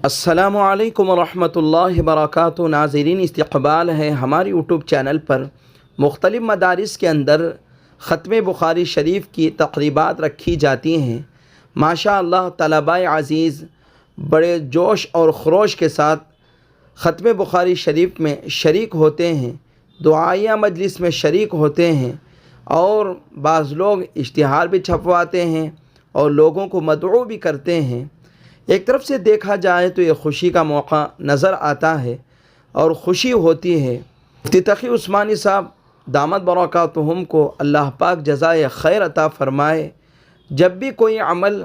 السلام علیکم ورحمۃ اللہ وبرکاتہ۔ ناظرین، استقبال ہے ہماری یوٹیوب چینل پر مختلف مدارس کے اندر ختم بخاری شریف کی تقریبات رکھی جاتی ہیں۔ ماشاء اللہ طلباء عزیز بڑے جوش اور خروش کے ساتھ ختم بخاری شریف میں شریک ہوتے ہیں، دعائیہ مجلس میں شریک ہوتے ہیں، اور بعض لوگ اشتہار بھی چھپواتے ہیں اور لوگوں کو مدعو بھی کرتے ہیں۔ ایک طرف سے دیکھا جائے تو یہ خوشی کا موقع نظر آتا ہے اور خوشی ہوتی ہے۔ مفتی تقی عثمانی صاحب دامت برکاتہم کو اللہ پاک جزائے خیر عطا فرمائے۔ جب بھی کوئی عمل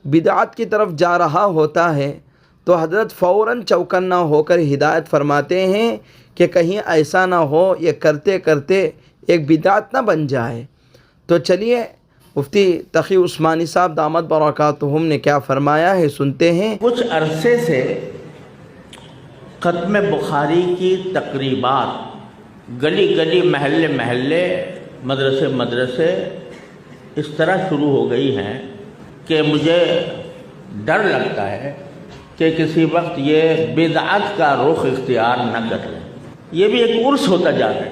بدعت کی طرف جا رہا ہوتا ہے تو حضرت فوراً چوکنا ہو کر ہدایت فرماتے ہیں کہ کہیں ایسا نہ ہو یہ کرتے کرتے ایک بدعت نہ بن جائے۔ تو چلیے مفتی تقی عثمانی صاحب دامت برکاتہم نے کیا فرمایا ہے، سنتے ہیں۔ کچھ عرصے سے ختم بخاری کی تقریبات گلی گلی، محلے محلے، مدرسے مدرسے اس طرح شروع ہو گئی ہیں کہ مجھے ڈر لگتا ہے کہ کسی وقت یہ بدعت کا رخ اختیار نہ کر لیں۔ یہ بھی ایک عرس ہوتا جا رہا ہے۔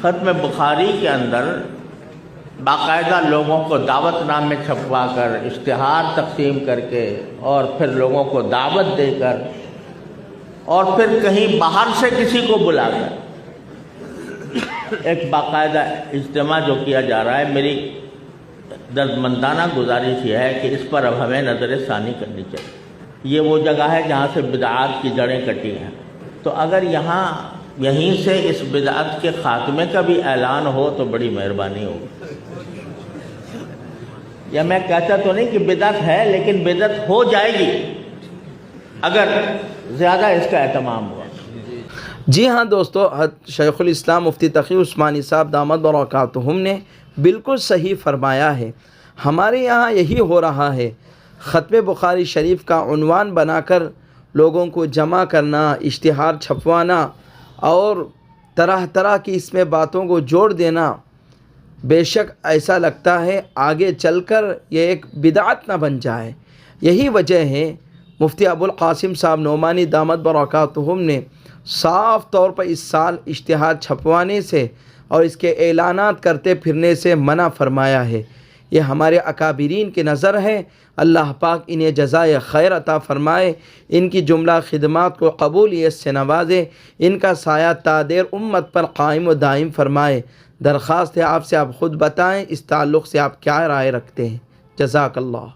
ختم بخاری کے اندر باقاعدہ لوگوں کو دعوت نامے چھپوا کر، اشتہار تقسیم کر کے، اور پھر لوگوں کو دعوت دے کر، اور پھر کہیں باہر سے کسی کو بلا کر ایک باقاعدہ اجتماع جو کیا جا رہا ہے، میری دردمندانہ گزارش یہ ہے کہ اس پر اب ہمیں نظر ثانی کرنی چاہیے۔ یہ وہ جگہ ہے جہاں سے بدعات کی جڑیں کٹی ہیں، تو اگر یہیں سے اس بدعت کے خاتمے کا بھی اعلان ہو تو بڑی مہربانی ہوگی۔ یا میں کہتا تو نہیں کہ بدعت ہے، لیکن بدعت ہو جائے گی اگر زیادہ اس کا اہتمام ہوا۔ جی ہاں دوستو، شیخ الاسلام مفتی تقی عثمانی صاحب دامت برکاتہم نے بالکل صحیح فرمایا ہے۔ ہمارے یہاں یہی ہو رہا ہے، ختم بخاری شریف کا عنوان بنا کر لوگوں کو جمع کرنا، اشتہار چھپوانا اور طرح طرح کی اس میں باتوں کو جوڑ دینا، بے شک ایسا لگتا ہے آگے چل کر یہ ایک بدعت نہ بن جائے۔ یہی وجہ ہے مفتی ابو القاسم صاحب نعمانی دامت برکاتہم نے صاف طور پر اس سال اشتہار چھپوانے سے اور اس کے اعلانات کرتے پھرنے سے منع فرمایا ہے۔ یہ ہمارے اکابرین کی نظر ہے، اللہ پاک انہیں جزائے خیر عطا فرمائے، ان کی جملہ خدمات کو قبولیت سے نوازے، ان کا سایہ تا دیر امت پر قائم و دائم فرمائے۔ درخواست ہے آپ سے آپ خود بتائیں اس تعلق سے آپ کیا رائے رکھتے ہیں۔ جزاک اللہ۔